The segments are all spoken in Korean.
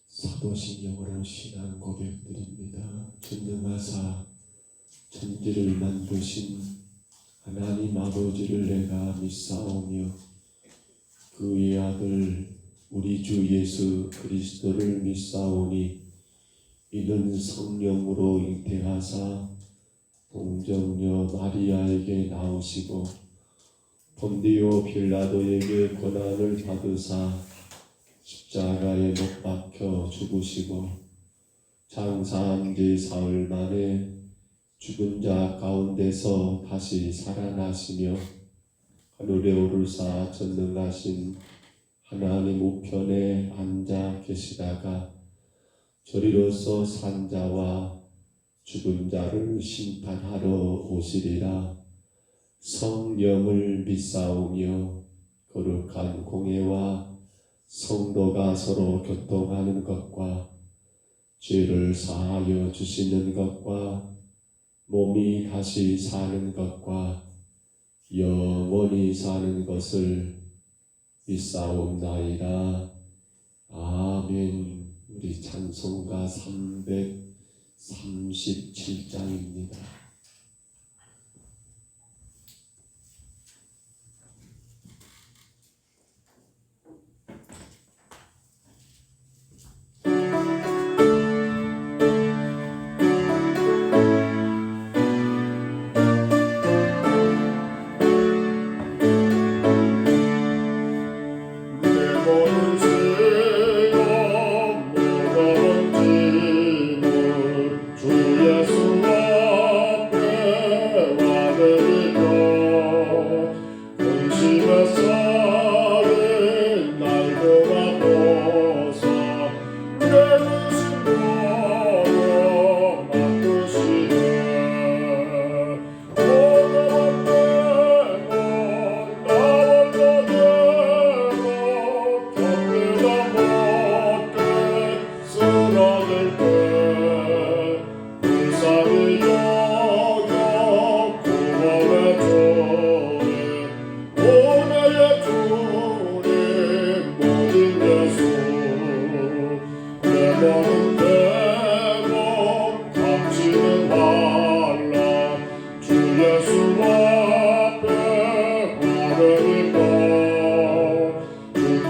사도신경으로 신앙 고백드립니다. 전능하사 천지를 만드신 하나님 아버지를 내가 믿사오며 그의 아들 우리 주 예수 그리스도를 믿사오니 이는 성령으로 잉태하사 동정녀 마리아에게 나오시고 본디오 빌라도에게 고난을 받으사 십자가에 못 박혀 죽으시고 장사한 지 사흘 만에 죽은 자 가운데서 다시 살아나시며 하늘에 오르사 전능하신 하나님 우편에 앉아 계시다가 저리로서 산 자와 죽은 자를 심판하러 오시리라. 성령을 믿사오며 거룩한 공예와 성도가 서로 교통하는 것과 죄를 사하여 주시는 것과 몸이 다시 사는 것과 영원히 사는 것을 믿사옵나이다. 아멘. 우리 찬송가 337장입니다.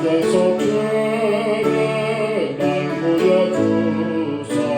주께서 죄를 날 구해주사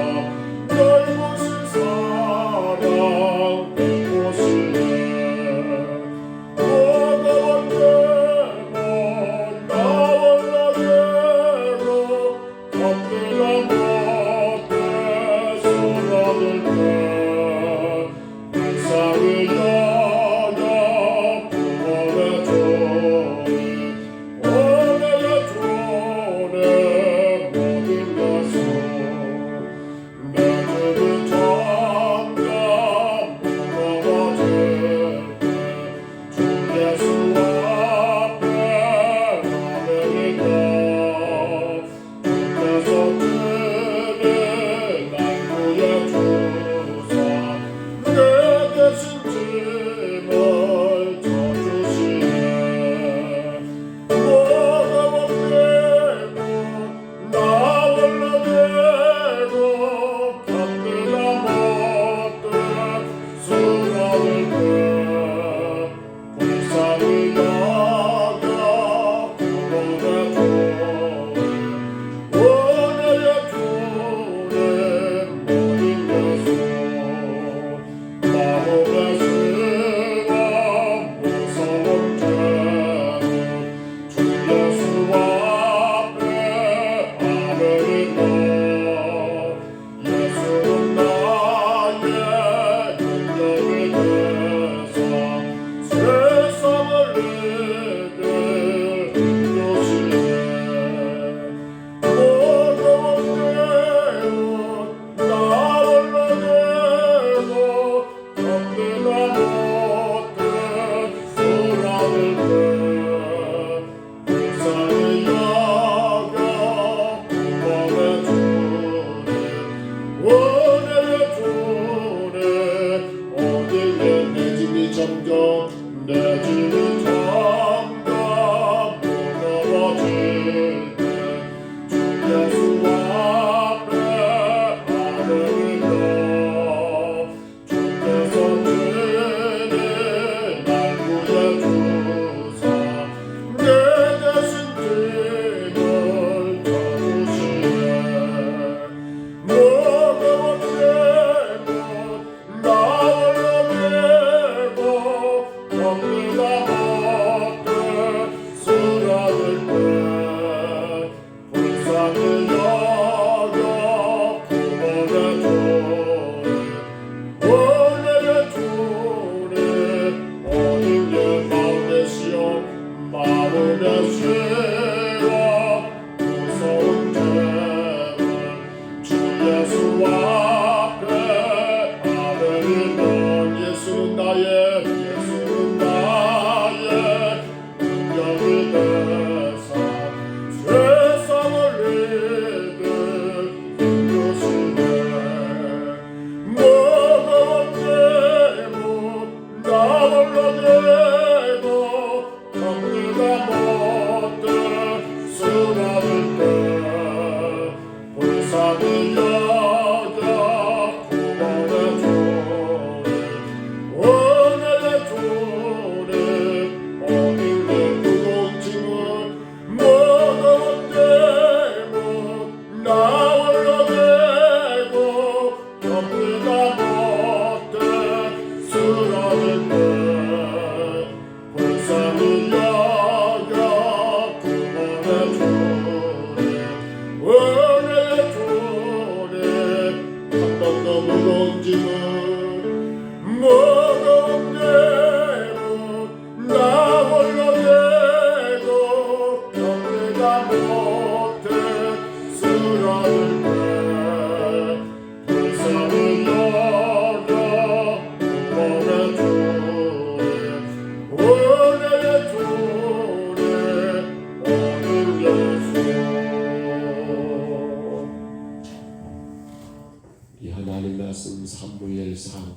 이 하나님 말씀 사무엘상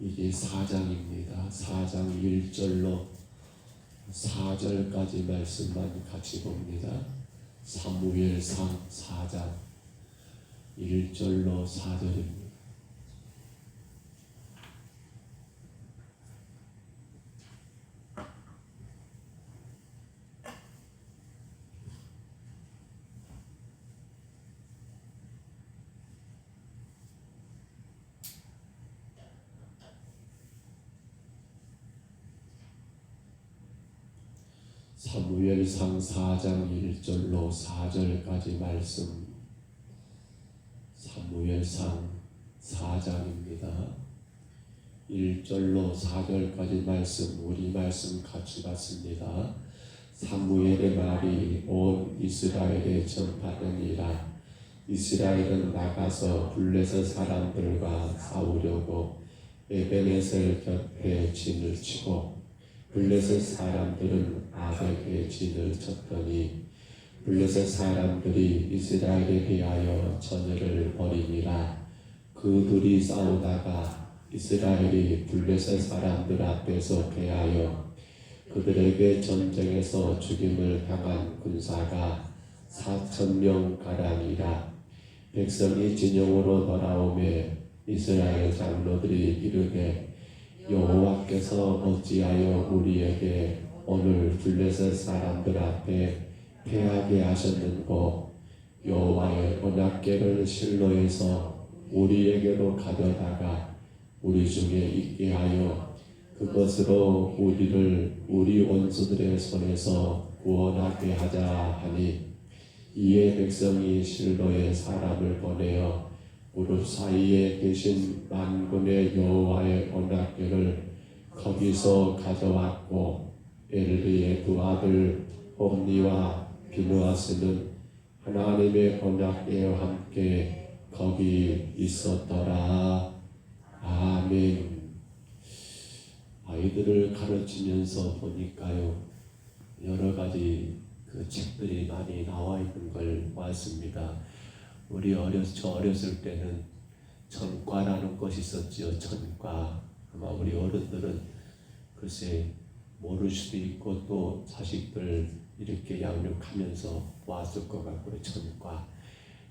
이게 4장입니다. 4장 1절로 4절까지 말씀만 같이 봅니다. 사무엘상 4장 1절로 4절입니다. 사무엘상 4장 1절로 4절까지 말씀. 사무엘상 4장입니다. 1절로 4절까지 말씀, 우리 말씀 같이 봤습니다. 사무엘의 말이 온 이스라엘에 전파되니라. 이스라엘은 나가서 블레셋 사람들과 싸우려고 에벤에셀 곁에 진을 치고 블레셋 사람들은 아벡에 진을 쳤더니 블레셋 사람들이 이스라엘에 대하여 전열을 벌이니라. 그들이 싸우다가 이스라엘이 블레셋 사람들 앞에서 패하여 그들에게 전쟁에서 죽임을 당한 군사가 4,000명 가량이라. 백성이 진영으로 돌아오매 이스라엘 장로들이 이르되 여호와께서 어찌하여 우리에게 오늘 블레셋 사람들 앞에 패하게 하셨는고 여호와의 언약궤를 실로에서 우리에게로 가져다가 우리 중에 있게 하여 그것으로 우리를 우리 원수들의 손에서 구원하게 하자 하니 이에 백성이 실로에 사람을 보내어 무릎 사이에 계신 만군의 여호와의 언약궤를 거기서 가져왔고 엘리의 두 아들 홈니와 비느하스는 하나님의 언약궤와 함께 거기 있었더라. 아멘. 아이들을 가르치면서 보니까요, 여러 가지 그 책들이 많이 나와 있는 걸 봤습니다. 저 어렸을 때는 전과라는 것이 있었지요. 전과. 아마 우리 어른들은 글쎄 모를 수도 있고 또 자식들 이렇게 양육하면서 왔을 것 같고요. 전과.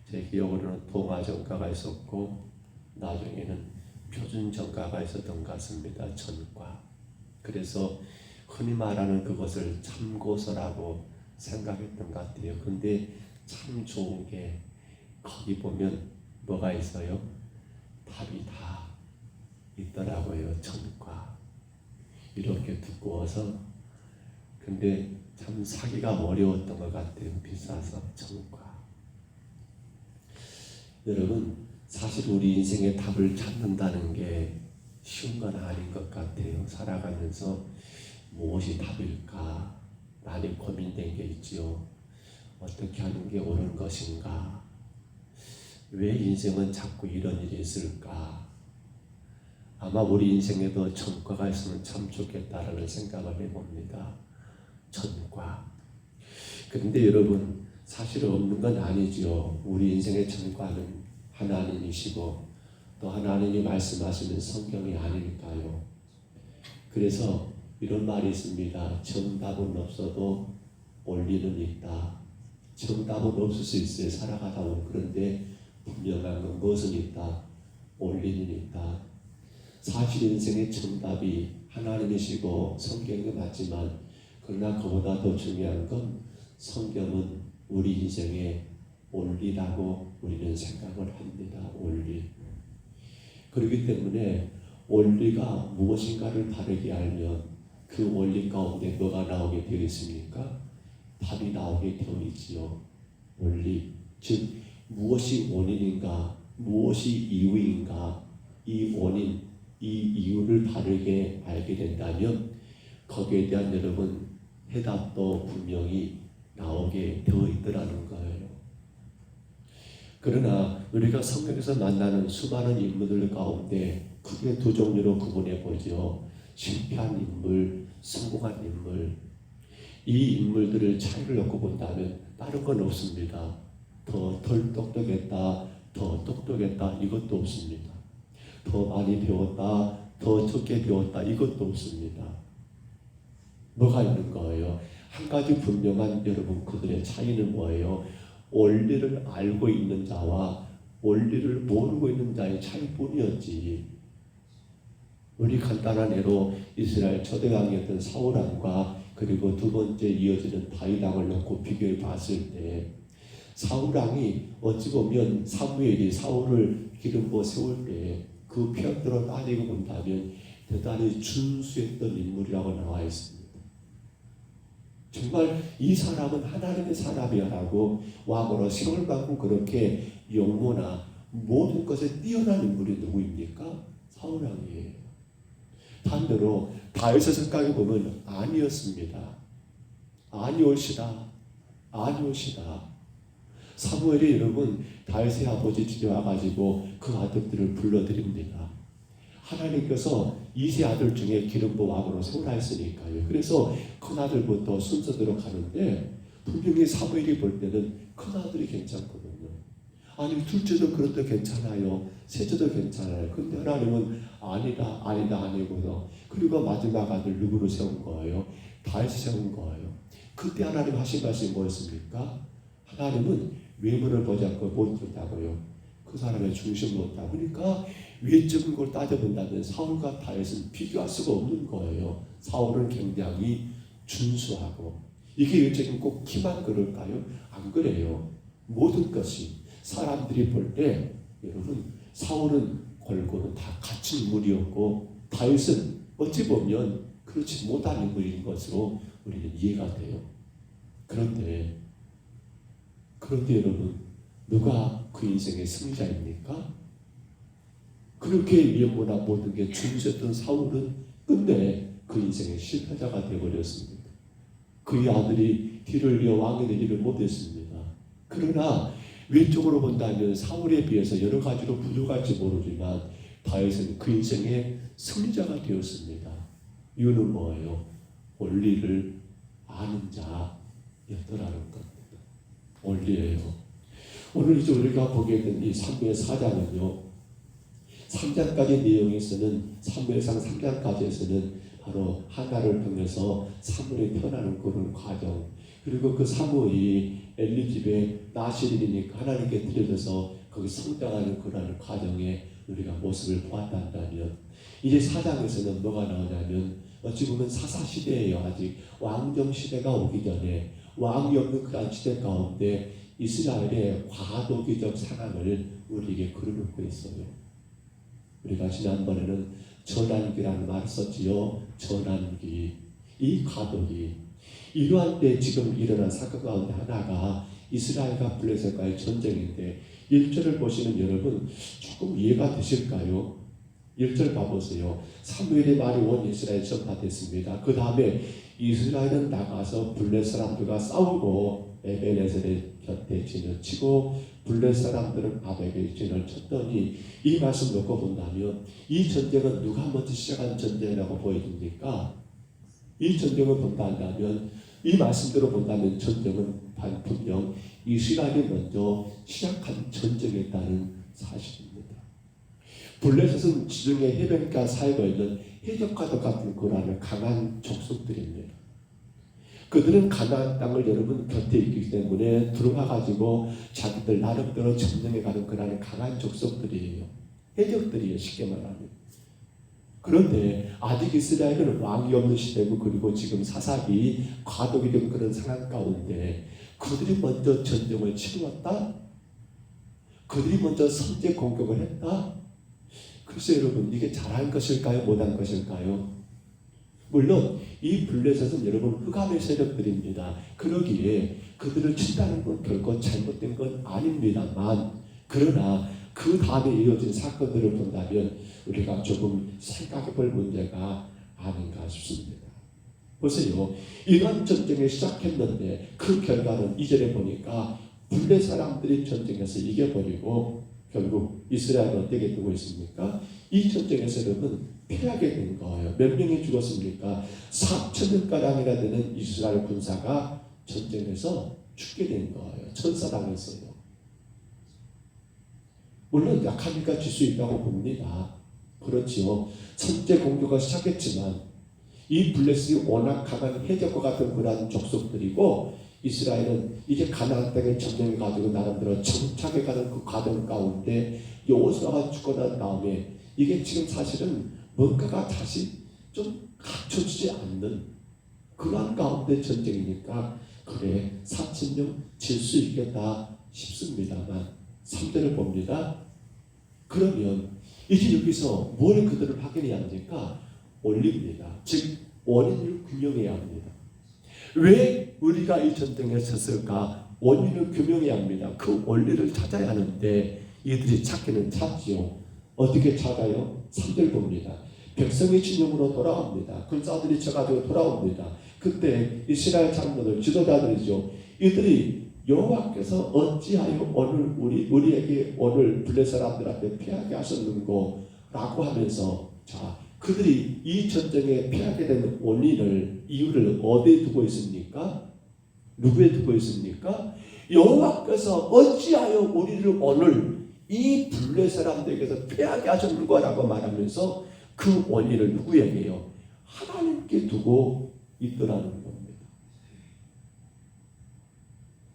제 기억으로는 동아전과가 있었고 나중에는 표준전과가 있었던 것 같습니다. 전과. 그래서 흔히 말하는 그것을 참고서라고 생각했던 것 같아요. 근데 참 좋은 게 거기 보면 뭐가 있어요? 답이 다 있더라고요. 전과. 이렇게 두꺼워서. 근데 참 사기가 어려웠던 것 같아요. 비싸서. 전과. 여러분, 사실 우리 인생의 답을 찾는다는 게 쉬운 건 아닌 것 같아요. 살아가면서 무엇이 답일까? 많이 고민된 게 있지요. 어떻게 하는 게 옳은 것인가? 왜 인생은 자꾸 이런 일이 있을까? 아마 우리 인생에도 전과가 있으면 참 좋겠다라는 생각을 해봅니다. 전과. 그런데 여러분, 사실 없는 건 아니죠. 우리 인생의 전과는 하나님이시고 또 하나님이 말씀하시는 성경이 아닐까요? 그래서 이런 말이 있습니다. 정답은 없어도 원리는 있다. 정답은 없을 수 있어요. 살아가다 보면. 그런데 분명한 건 무엇은 있다? 원리는 있다. 사실 인생의 정답이 하나님이시고 성경이 맞지만 그러나 그보다 더 중요한 건 성경은 우리 인생의 원리라고 우리는 생각을 합니다. 원리. 그렇기 때문에 원리가 무엇인가를 바르게 알면 그 원리 가운데 뭐가 나오게 되어 있습니까? 답이 나오게 되어 있지요. 원리. 즉 무엇이 원인인가, 무엇이 이유인가, 이 원인, 이 이유를 바르게 알게 된다면 거기에 대한 여러분 해답도 분명히 나오게 되어 있더라는 거예요. 그러나 우리가 성경에서 만나는 수많은 인물들 가운데 크게 두 종류로 구분해 보죠. 실패한 인물, 성공한 인물. 이 인물들을 차이를 놓고 본다면 다른 건 없습니다. 더 덜 똑똑했다, 더 똑똑했다. 똑똑했다 이것도 없습니다. 더 많이 배웠다, 더 적게 배웠다 이것도 없습니다. 뭐가 있는 거예요? 한 가지 분명한 여러분 그들의 차이는 뭐예요? 원리를 알고 있는 자와 원리를 모르고 있는 자의 차이뿐이었지. 우리 간단한 예로 이스라엘 초대왕이었던 사울왕과 그리고 두 번째 이어지는 다윗왕을 놓고 비교해 봤을 때 사울왕이 어찌 보면 사무엘이 사울을 기름 부어 세울 때 그 편으로 따지고 본다면 대단히 준수했던 인물이라고 나와 있습니다. 정말 이 사람은 하나님의 사람이야라고 왕으로 세울 만큼 그렇게 용모나 모든 것에 뛰어난 인물이 누구입니까? 사울왕이에요. 반대로 다윗의 생각해 보면 아니었습니다. 아니올시다. 사무엘이 여러분 다윗의 아버지 집에 와가지고 그 아들들을 불러드립니다. 하나님께서 이세 아들 중에 기름 부어 왕으로 세우라 했으니까요. 그래서 큰 아들부터 순서대로 가는데 분명히 사무엘이 볼 때는 큰 아들이 괜찮거든요. 아니 둘째도 그런데 괜찮아요. 셋째도 괜찮아요. 근데 하나님은 아니다 아니고요. 그리고 마지막 아들 누구를 세운 거예요? 다윗을 세운 거예요. 그때 하나님 하신 말씀이 뭐였습니까? 하나님은 외모를 보지 않고 못 본다고요. 그 사람의 중심을 본다. 그러니까 외적인 걸 따져본다면 사울과 다윗은 비교할 수가 없는 거예요. 사울은 굉장히 준수하고 이게 외적인 꼭 키만 그럴까요? 안 그래요. 모든 것이 사람들이 볼 때 여러분 사울은 골고루 다 갖춘 인물이었고 다윗은 어찌 보면 그렇지 못한 인물인 것으로 우리는 이해가 돼요. 그런데 여러분 누가 그 인생의 승자입니까? 그렇게 외모나 모든 게 준수했던 사울은 끝내 그 인생의 실패자가 되어버렸습니다. 그의 아들이 뒤를 이어 왕이 되지를 못했습니다. 그러나 외적으로 본다면 사울에 비해서 여러 가지로 부족할지 모르지만 다윗은 그 인생의 승리자가 되었습니다. 이유는 뭐예요? 원리를 아는 자였더라는 겁니다. 원리예요. 오늘 이제 우리가 보게 된 이 사무엘 4장은요. 3장까지 내용에서는 사무엘상 3장까지에서는 바로 하나를 통해서 사무엘이 태어나는 그런 과정 그리고 그 사무엘이 엘리 집에 나실이니까 하나님께 드려져서 거기 성장하는 그런 과정에 우리가 모습을 보았다면 이제 4장에서는 뭐가 나오냐면 어찌 보면 사사시대예요. 아직 왕정시대가 오기 전에 왕이 없는 그런 시대 가운데 이스라엘의 과도기적 상황을 우리에게 그려놓고 있어요. 우리가 지난번에는 전환기라는 말을 썼지요. 전환기. 이 과도기. 이러한 때 지금 일어난 사건 가운데 하나가 이스라엘과 블레셋과의 전쟁인데 1절을 보시면 여러분 조금 이해가 되실까요? 1절 봐보세요. 사무엘의 말이 온 이스라엘에 전파됐습니다. 그 다음에 이스라엘은 나가서 블레 사람들과 싸우고 에베네셀의 곁에 진을 치고 블레 사람들은 아벡에 진을 쳤더니 이 말씀 놓고 본다면 이 전쟁은 누가 먼저 시작한 전쟁이라고 보여집니까? 이 전쟁을 본다면 이 말씀대로 본다면 전쟁은 분명 이스라엘이 먼저 시작한 전쟁이었다는 사실입니다. 블레셋은 지중해 해변가 사이에 있는 해적과도 같은 고난을 강한 족속들입니다. 그들은 가나안 땅을 여러분 곁에 있기 때문에 들어와가지고 자기들 나름대로 점령해가는 그런 강한 족속들이에요. 해적들이에요. 쉽게 말하면. 그런데 아직 이스라엘은 왕이 없는 시대고 그리고 지금 사사기 과도기 된 그런 상황 가운데 그들이 먼저 전쟁을 치루었다? 그들이 먼저 선제 공격을 했다? 글쎄 여러분 이게 잘한 것일까요? 못한 것일까요? 물론 이 블레셋은 여러분 흑암의 세력들입니다. 그러기에 그들을 친다는 건 결코 잘못된 건 아닙니다만 그러나 그 다음에 이어진 사건들을 본다면 우리가 조금 생각해 볼 문제가 아닌가 싶습니다. 보세요. 이러한 전쟁을 시작했는데 그 결과는 2절에 보니까 블레 사람들이 전쟁에서 이겨버리고 결국 이스라엘은 어떻게 되고 있습니까? 이 전쟁에서 여러분 패하게 된 거예요. 몇 명이 죽었습니까? 4,000명가량이나 되는 이스라엘 군사가 전쟁에서 죽게 된 거예요. 천사당했어요. 물론 약하니까 질 수 있다고 봅니다. 그렇지요. 선제 공격을 시작했지만 이 블레셋이 워낙 강한 해적과 같은 그러한 족속들이고 이스라엘은 이제 가나안 땅에 점령해 가지고 나름대로 정착해 가는 그 과정 가운데 여호수아가 죽고 난 다음에 이게 지금 사실은 뭔가가 다시 좀 갖춰지지 않는 그러한 가운데 전쟁이니까 그래 4,000명 질 수 있겠다 싶습니다만 3절을 봅니다. 그러면 이제 여기서 뭘 그들을 확인해야 합니까? 원리입니다. 즉 원인을 규명해야 합니다. 왜 우리가 이 전쟁에 섰을까? 원인을 규명해야 합니다. 그 원리를 찾아야 하는데 이들이 찾기는 찾지요. 어떻게 찾아요? 3절 봅니다. 백성이 진영으로 돌아옵니다. 군사들이 쳐가지고 돌아옵니다. 그때 이스라엘 장로들 지도자들이죠. 이들이 여호와께서 어찌하여 오늘 우리에게 오늘 블레 사람들한테 피하게 하셨는고 라고 하면서 자 그들이 이 전쟁에 피하게 된 원인을 이유를 어디에 두고 있습니까? 누구에 두고 있습니까? 여호와께서 어찌하여 우리를 오늘 이 블레 사람들에게서 피하게 하셨는고 라고 말하면서 그 원인을 누구에게요? 하나님께 두고 있더라는 겁니다.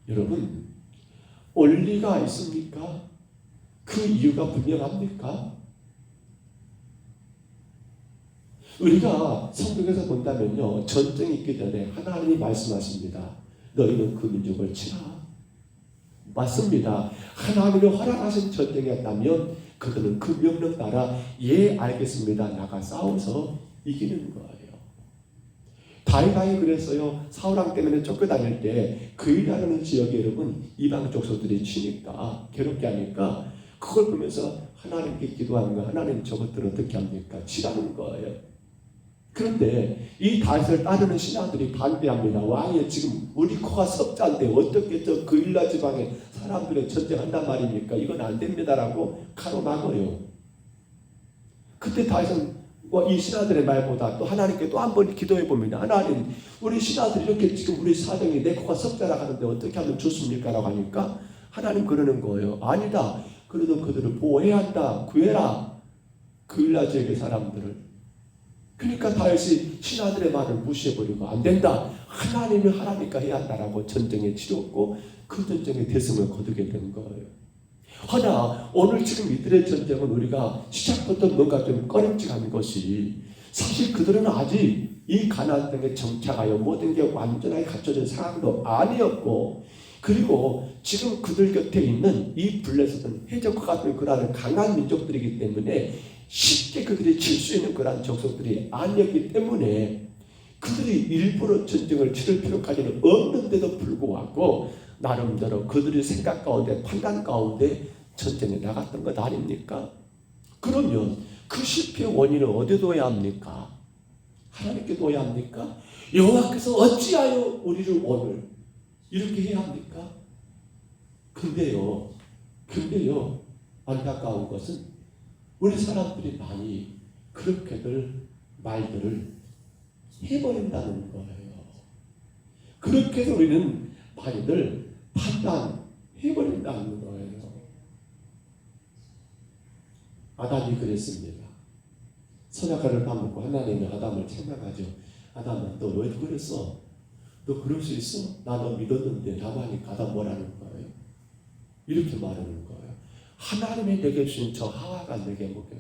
여러분 원리가 있습니까? 그 이유가 분명합니까? 우리가 성경에서 본다면요 전쟁이 있기 전에 하나님이 말씀하십니다. 너희는 그 민족을 치라. 맞습니다. 하나님이 허락하신 전쟁이었다면 그들은 그 명령 따라 예 알겠습니다. 나가 싸워서 이기는 거예요. 다윗이 그랬어요. 사울왕 때문에 쫓겨다닐 때 그이라는 지역에 여러분 이방 족속들이 치니까 괴롭게 하니까 그걸 보면서 하나님께 기도하는 거 하나님 저것들을 어떻게 합니까? 치라는 거예요. 그런데 이 다윗을 따르는 신하들이 반대합니다. 왕이 지금 우리 코가 석자인데 어떻게 저 그일라 지방에 사람들의 전쟁한단 말입니까? 이건 안 됩니다라고 가로막어요. 그때 다윗은 이 신하들의 말보다 또 하나님께 또 한 번 기도해 봅니다. 하나님, 우리 신하들이 이렇게 지금 우리 사정이 내 코가 석자라 하는데 어떻게 하면 좋습니까? 라고 하니까 하나님 그러는 거예요. 아니다. 그래도 그들을 보호해야 한다. 구해라. 그일라 지역의 사람들을. 그러니까 다윗이 신하들의 말을 무시해버리고 안 된다. 하나님이 하나니까 해야 한다라고 전쟁에 치렀고 그 전쟁에 대승을 거두게 된 거예요. 허나 오늘 지금 이들의 전쟁은 우리가 시작부터 뭔가 좀 꺼림칙한 것이 사실 그들은 아직 이 가나안 땅에 정착하여 모든 게 완전하게 갖춰진 상황도 아니었고 그리고 지금 그들 곁에 있는 이 블레셋은 해적과 같은 그러한 강한 민족들이기 때문에 쉽게 그들이 칠 수 있는 그러한 족속들이 아니었기 때문에 그들이 일부러 전쟁을 치를 필요까지는 없는데도 불구하고 나름대로 그들의 생각 가운데 판단 가운데 전쟁에 나갔던 것 아닙니까? 그러면 그 실패의 원인을 어디에 둬야 합니까? 하나님께 둬야 합니까? 여호와께서 어찌하여 우리를 오늘 이렇게 해야 합니까? 근데요 안타까운 것은 우리 사람들이 많이 그렇게들 말들을 해버린다는 거예요. 그렇게 해서 우리는 많이들 판단해버린다는 거예요. 아담이 그랬습니다. 선악과를 따먹고 하나님이 아담을 책망하죠. 아담아 너 왜 그랬어? 너 그럴 수 있어? 나 너 믿었는데 라고 하니까 아담 뭐라는 거예요? 이렇게 말하는 거예요. 하나님이 내게 주신 저 하와가 내게 먹게.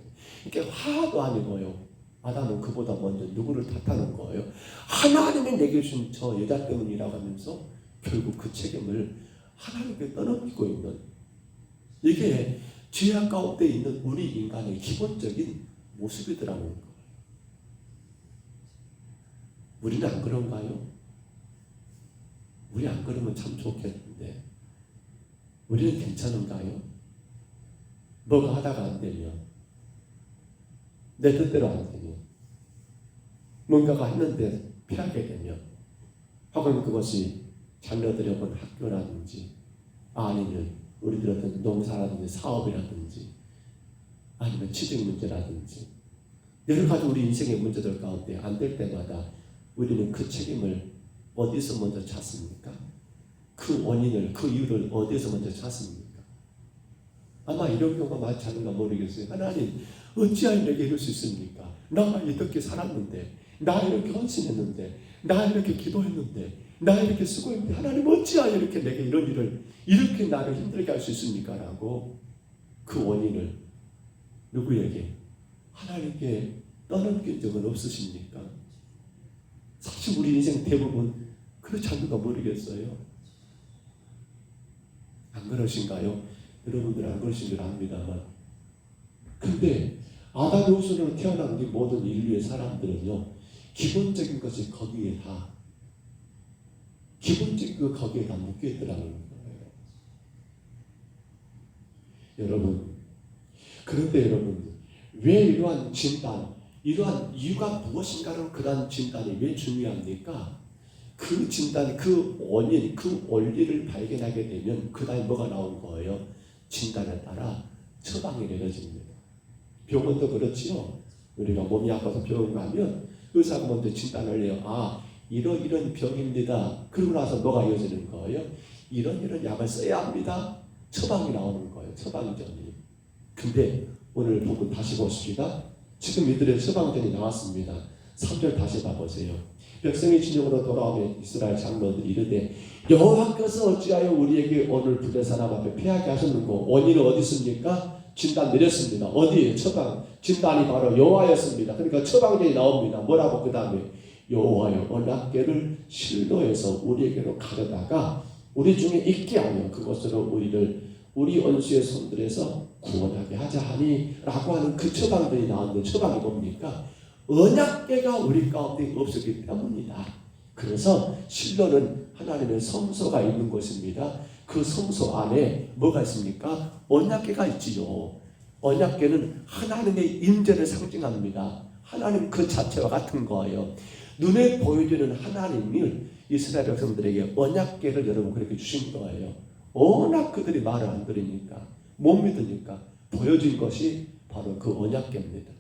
이게 하와도 아니고요. 아담은 그보다 먼저 누구를 탓하는 거예요. 하나님이 내게 주신 저 여자 때문이라고 하면서 결국 그 책임을 하나님께 떠넘기고 있는 이게 죄악 가운데 있는 우리 인간의 기본적인 모습이더라는 거예요. 우리는 안 그런가요? 우리 안 그러면 참 좋겠는데 우리는 괜찮은가요? 뭐가 하다가 안 되면 내 뜻대로 안 되면 뭔가가 했는데 피하게 되면 혹은 그것이 자녀들의 어떤 학교라든지 아니면 우리들 어떤 농사라든지 사업이라든지 아니면 취직 문제라든지 여러 가지 우리 인생의 문제들 가운데 안 될 때마다 우리는 그 책임을 어디서 먼저 찾습니까? 그 원인을 그 이유를 어디서 먼저 찾습니까? 아마 이런 경우가 많지 않은가 모르겠어요. 하나님, 어찌하여 내게 이럴 수 있습니까? 나 이렇게 살았는데, 나 이렇게 헌신했는데, 나 이렇게 기도했는데, 나 이렇게 수고했는데, 하나님 어찌하여 이렇게 내게 이런 일을, 이렇게 나를 힘들게 할 수 있습니까? 라고 그 원인을 누구에게? 하나님께 떠넘긴 적은 없으십니까? 사실 우리 인생 대부분 그렇지 않는가 모르겠어요. 안 그러신가요? 여러분들 안 그러신 줄 압니다만. 근데 아담 후손으로 태어난 우리 모든 인류의 사람들은요, 기본적인 것이 거기에 다, 기본적인 거 거기에 다 묶여 있더라는 거예요. 여러분, 그런데 여러분, 왜 이러한 진단, 이러한 이유가 무엇인가로 그러한 진단이 왜 중요합니까? 그 진단, 그 원인, 그 원리를 발견하게 되면 그 다음에 뭐가 나온 거예요? 진단에 따라 처방이 내려집니다. 병원도 그렇지요. 우리가 몸이 아파서 병원 가면 의사가 먼저 진단을 해요. 아, 이런 병입니다. 그러고 나서 뭐가 이어지는 거예요? 이런 약을 써야 합니다. 처방이 나오는 거예요. 처방전이. 근데 오늘 보고 다시 보십시다. 지금 이들의 처방전이 나왔습니다. 3절 다시 봐보세요. 백성이 진영으로 돌아오면 이스라엘 장로들이 이르되 여호와께서 어찌하여 우리에게 오늘 부대 사람 앞에 패하게 하셨는고? 원인은 어디 있습니까? 진단 내렸습니다. 어디에? 처방. 진단이 바로 여호와였습니다. 그러니까 처방전이 나옵니다. 뭐라고? 그 다음에 여호와여 언약궤를 실로에서 우리에게로 가져다가 우리 중에 있게 하며 그것으로 우리 원수의 손들에서 구원하게 하자 하니 라고 하는 그 처방전이 나왔는데 처방이 뭡니까? 언약궤가 우리 가운데 없었기 때문이다. 그래서 실로는 하나님의 성소가 있는 곳입니다. 그 성소 안에 뭐가 있습니까? 언약궤가 있지요. 언약궤는 하나님의 임재를 상징합니다. 하나님 그 자체와 같은 거예요. 눈에 보여주는 하나님을 이스라엘 백성들에게 언약궤를 여러분 그렇게 주신 거예요. 워낙 그들이 말을 안 들으니까, 못 믿으니까 보여준 것이 바로 그 언약궤입니다.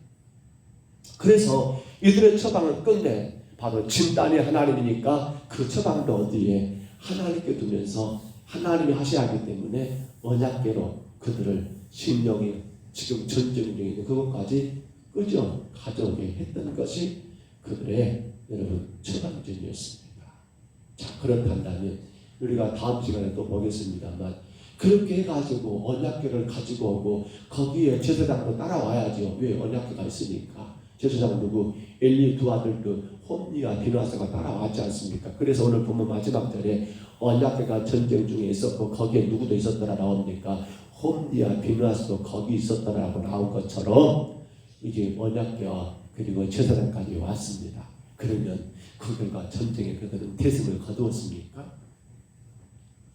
그래서 이들의 처방을 끝내 바로 진단이 하나님이니까 그 처방도 어디에? 하나님께 두면서 하나님이 하셔야 하기 때문에 언약궤로 그들을 심령이 지금 전쟁 중에 있는 그것까지 끌어 가져오게 했던 것이 그들의 여러분 처방전이었습니다. 자, 그렇다면 우리가 다음 시간에 또 보겠습니다만 그렇게 해가지고 언약궤를 가지고 오고 거기에 제사장도 따라와야죠. 왜? 언약궤가 있으니까. 제사장 누구? 엘리 두 아들 그 홈니와 비누아스가 따라왔지 않습니까? 그래서 오늘 보면 마지막 절에 언약궤가 전쟁 중에 있었고 거기에 누구도 있었더라 나옵니까? 홈니와 비누아스도 거기 있었더라라고 나온 것처럼 이제 언약궤와 그리고 제사장까지 왔습니다. 그러면 그들과 전쟁에 그들은 대승을 거두었습니까?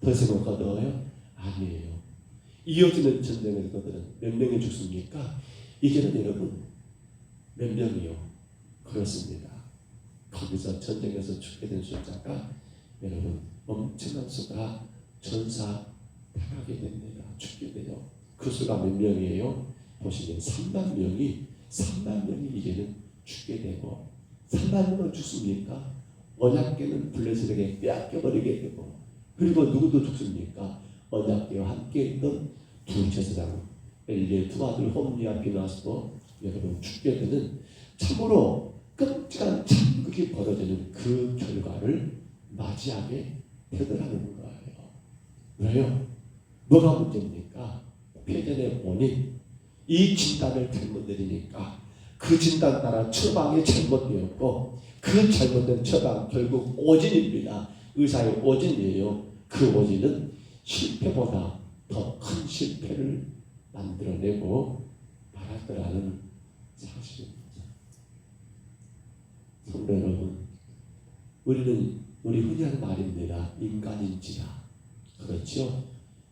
대승을 거두어요? 아니에요. 이어지는 전쟁에서 그들은 몇 명이 죽습니까? 이제는 여러분 몇 명이요? 그렇습니다. 거기서 전쟁에서 죽게 된 숫자가 여러분 엄청난 수가 전사당하게 됩니다. 죽게 돼요. 그 수가 몇 명이에요? 보시면 3만 명이 이제는 죽게 되고 3만 명은 죽습니까? 언약궤는 블레셋에게 빼앗겨버리게 되고 그리고 누구도 죽습니까? 언약궤와 함께 있던 두 제사장 엘리의 두 아들 홈니와 비누아스도 여러분 죽게 되는 참으로 끔찍한 참극이 벌어지는 그 결과를 맞이하게 되더라는 거예요. 왜요? 뭐가 문제입니까? 패전의 원인, 이 진단을 잘못 내리니까 그 진단 따라 처방이 잘못되었고 그 잘못된 처방 결국 오진입니다. 의사의 오진이에요. 그 오진은 실패보다 더 큰 실패를 만들어내고 말았더라는 사실입니다. 성도 여러분, 우리 흔히 하는 말입니다. 인간인지라. 그렇죠?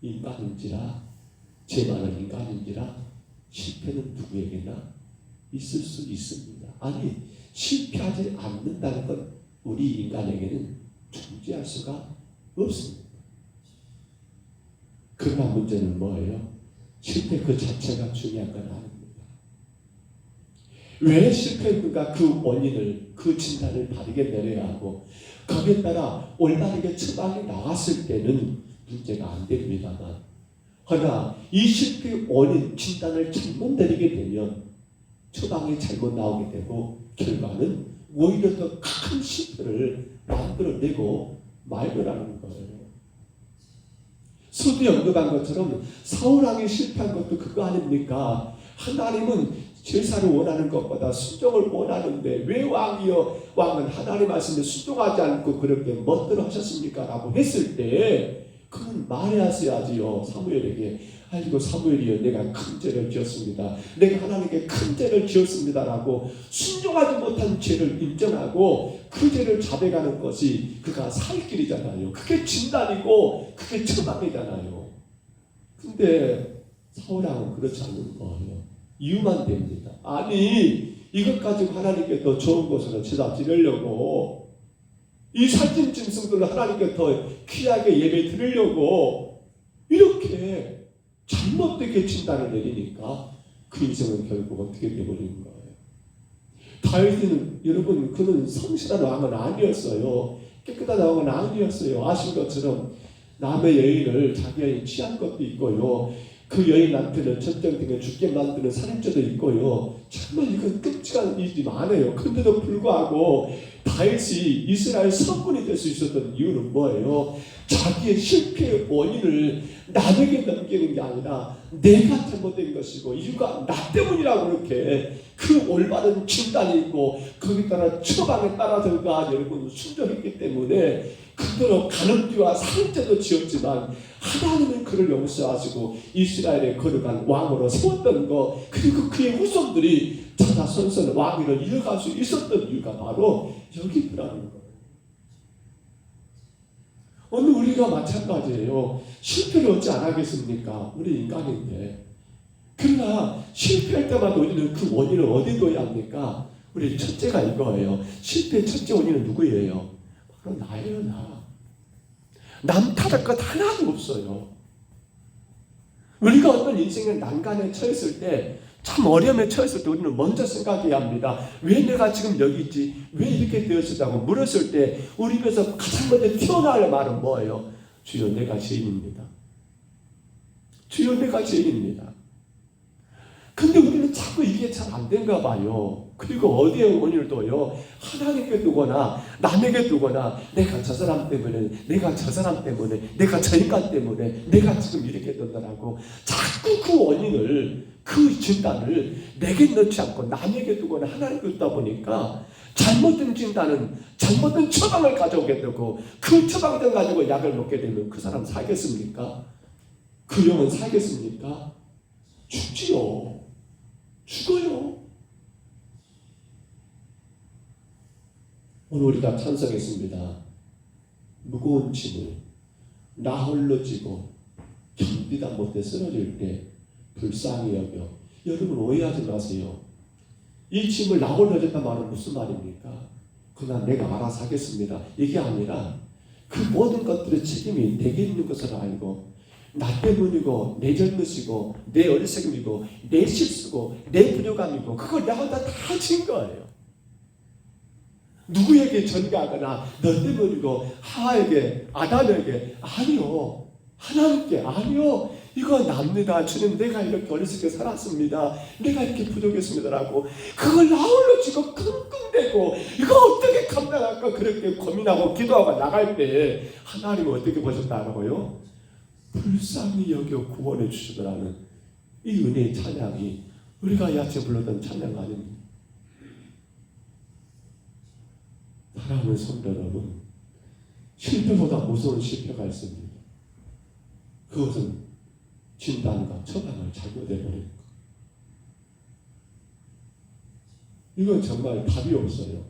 인간인지라, 제 말은 인간인지라 실패는 누구에게나 있을 수 있습니다. 아니, 실패하지 않는다는 건 우리 인간에게는 존재할 수가 없습니다. 그러나 문제는 뭐예요? 실패 그 자체가 중요한 건 아닙니다. 왜 실패했는가 그 원인을, 그 진단을 바르게 내려야 하고 거기에 따라 올바르게 처방이 나왔을 때는 문제가 안 됩니다만 그러나 이 실패의 원인 진단을 잘못 내리게 되면 처방이 잘못 나오게 되고 결과는 오히려 더 큰 실패를 만들어내고 말거라는 거예요. 서두에 언급한 것처럼 사울왕이 실패한 것도 그거 아닙니까? 하나님은 제사를 원하는 것보다 순종을 원하는데 왜 왕은 하나님 말씀에 순종하지 않고 그렇게 멋대로 하셨습니까? 라고 했을 때 그건 말해야지요. 사무엘에게. 아이고 사무엘이여, 내가 큰 죄를 지었습니다. 내가 하나님께 큰 죄를 지었습니다 라고 순종하지 못한 죄를 인정하고 그 죄를 자백하는 것이 그가 살 길이잖아요. 그게 진단이고 그게 처방이잖아요. 근데 사울왕은 그렇지 않는 거예요. 이유만 됩니다. 아니 이것 가지고 하나님께 더 좋은 것으로 제사 드리려고, 이 살찐 짐승들을 하나님께 더 귀하게 예배 드리려고 이렇게 잘못되게 진단을 내리니까 그 인생은 결국 어떻게 되어버리는 거예요. 다윗은 여러분 그는 성실한 왕은 아니었어요. 깨끗한 왕은 아니었어요. 아신 것처럼 남의 여인을 자기 여인 취한 것도 있고요. 그 여인한테는 전쟁등에 죽게 만드는 살인죄도 있고요. 정말 이건 끔찍한 일이 많아요. 그런데도 불구하고 다윗이 이스라엘 성군이 될 수 있었던 이유는 뭐예요? 자기의 실패의 원인을 남에게 넘기는 게 아니라 내가 잘못된 것이고 이유가 나 때문이라고 그렇게 그 올바른 진단이 있고 거기에 따라 처방에 따라서가 여러분 순종했기 때문에 그대로 간음죄와 살인죄도 지었지만 하나님은 그를 용서하시고 이스라엘에 거룩한 왕으로 세웠던 거, 그리고 그의 후손들이 자자손손 왕위를 이어갈 수 있었던 이유가 바로 여기더라는 거예요. 오늘 우리가 마찬가지예요. 실패를 어찌 안 하겠습니까? 우리 인간인데. 그러나 실패할 때마다 우리는 그 원인을 어디에 둬야 합니까? 우리 첫째가 이거예요. 실패의 첫째 원인은 누구예요? 바로 나예요. 남 탓할 것 하나도 없어요. 우리가 어떤 인생의 난간에 처했을 때, 참 어려움에 처했을 때 우리는 먼저 생각해야 합니다. 왜 내가 지금 여기 있지? 왜 이렇게 되었을까고 물었을 때 우리 입에서 가장 먼저 튀어나올 말은 뭐예요? 주여 내가 죄인입니다. 주여 내가 죄인입니다. 근데 우리는 자꾸 이게 잘 안 된가 봐요. 그리고 어디에 원인을 둬요? 하나님께 두거나 남에게 두거나 내가 저 사람 때문에, 내가 저 사람 때문에, 내가 저 인간 때문에 내가 지금 이렇게 된다라고 자꾸 그 원인을, 그 진단을 내게 넣지 않고 남에게 두거나 하나님께 두다 보니까 잘못된 진단은 잘못된 처방을 가져오게 되고 그 처방을 가지고 약을 먹게 되면 그 사람 살겠습니까? 그 영은 살겠습니까? 죽지요. 죽어요. 오늘 우리가 찬성했습니다. 무거운 짐을 나 홀로 지고 견디다 못해 쓰러질 때 불쌍히 여겨. 여러분 오해하지 마세요. 이 짐을 나 홀로 졌단 말은 무슨 말입니까? 그냥 내가 알아서 하겠습니다. 이게 아니라 그 모든 것들의 책임이 내게 있는 것을 알고 나 때문이고 내 잘못이고 내 어리석음이고 내 실수고 내 불효감이고 그걸 내가 다 진 거예요. 누구에게 전가하거나 너 때문이고 하와에게 아담에게 아니요. 하나님께 아니요. 이거 납니다. 주님 내가 이렇게 어리석게 살았습니다. 내가 이렇게 부족했습니다라고 그걸 나 홀로 지고 끙끙대고 이거 어떻게 감당할까 그렇게 고민하고 기도하고 나갈 때 하나님은 어떻게 보셨다고요? 불쌍히 여겨 구원해 주시더라는 이 은혜의 찬양이 우리가 야채 불렀던 찬양 아닙니까? 사랑하는 성도 여러분, 실패보다 무서운 실패가 있습니다. 그것은 진단과 처방을 잘못해버린 것. 이건 정말 답이 없어요.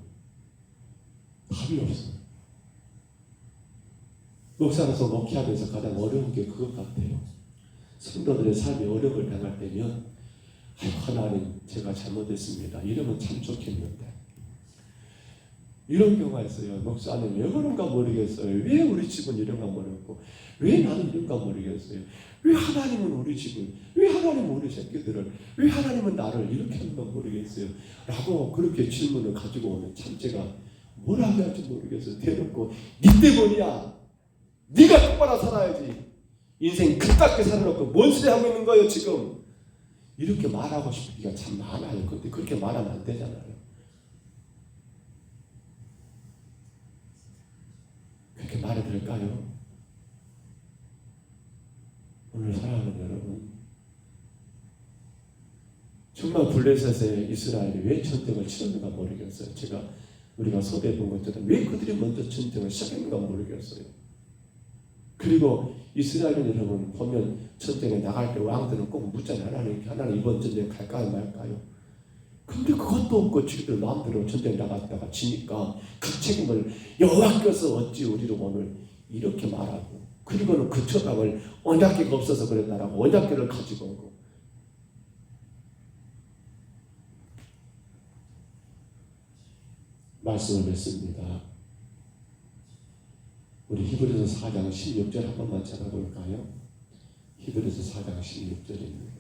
답이 없어요. 목사로서 목회하면서 가장 어려운 게 그것 같아요. 성도들의 삶이 어려움을 당할 때면 하나님 제가 잘못했습니다. 이러면 참 좋겠는데 이런 경우가 있어요. 목사님 왜 그런가 모르겠어요. 왜 우리 집은 이런가 모르겠고 왜 나는 이런가 모르겠어요. 왜 하나님은 우리 집을, 왜 하나님은 우리 새끼들을, 왜 하나님은 나를 이렇게 하는가 모르겠어요 라고 그렇게 질문을 가지고 오면 참 제가 뭘 하게 할지 모르겠어요. 대놓고 네 때문이야. 네가 똑바로 살아야지. 인생 그따게 살아놓고 뭔 소리 하고 있는 거예요 지금? 이렇게 말하고 싶기가 참 많아요. 근데 그렇게 말하면 안 되잖아요. 그렇게 말해도 될까요? 오늘 사랑하는 여러분, 정말 블레셋의 이스라엘이 왜 전쟁을 치렀는가 모르겠어요. 우리가 소개해 본 것처럼 왜 그들이 먼저 전쟁을 시작했는가 모르겠어요. 그리고 이스라엘은 여러분 보면 전쟁에 나갈 때 왕들은 꼭 묻잖아요. 하나님 이번 전쟁 갈까요 말까요? 근데 그것도 없고 지들 마음대로 전쟁 나갔다가 지니까 그 책임을 여호와께서 어찌 우리로 오늘 이렇게 말하고, 그리고는 그 처방을 언약궤가 없어서 그랬다라고 언약궤를 가지고 오고. 말씀을 맺습니다. 우리 히브리서 4장 16절 한 번만 찾아볼까요? 히브리서 4장 16절입니다.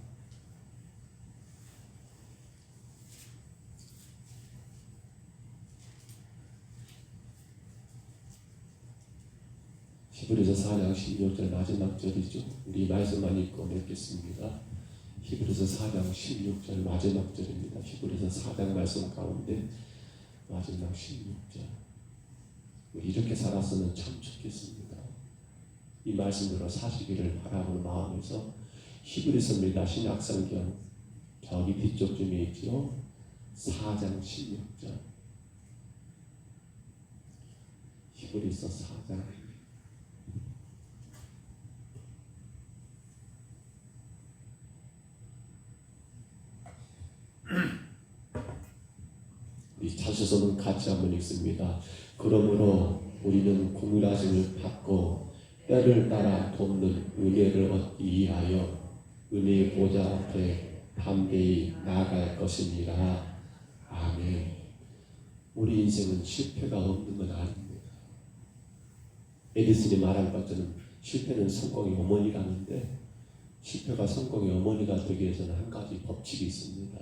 히브리서 4장 16절 마지막 절이죠. 우리 말씀만 읽고 맺겠습니다. 히브리서 4장 16절 마지막 절입니다. 히브리서 4장 말씀 가운데 마지막 16절. 우리 이렇게 살았으면 참 좋겠습니다. 이 말씀대로 사시기를 바라는 마음에서 히브리서입니다. 신약성경 저기 뒤쪽 중에 있죠. 4장 16절. 히브리서 4장 이 자주서는 같이 한번 읽습니다. 그러므로 우리는 공의하심을 받고 때를 따라 돕는 은혜를 얻기 위하여 은혜의 보좌 앞에 담대히 나아갈 것이니라. 아멘. 우리 인생은 실패가 없는 건 아닙니다. 에디슨이 말한 것처럼 실패는 성공의 어머니라는데, 실패가 성공의 어머니가 되기 위해서는 한 가지 법칙이 있습니다.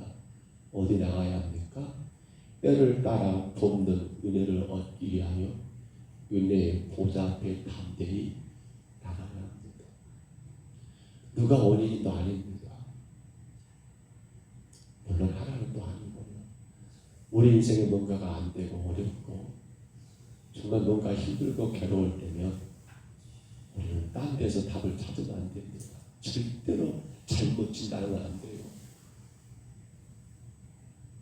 어디 나가야 합니까? 때를 따라 돕는 은혜를 얻기 위하여 은혜의 보좌 앞에 담대히 나가야 합니다. 누가 원인도 아닙니다. 물론 하나님도 아니고요. 우리 인생에 뭔가가 안 되고 어렵고 정말 뭔가 힘들고 괴로울 때면 우리는 딴 데서 답을 찾으면 안 됩니다. 절대로 잘못 진단은 안 돼요.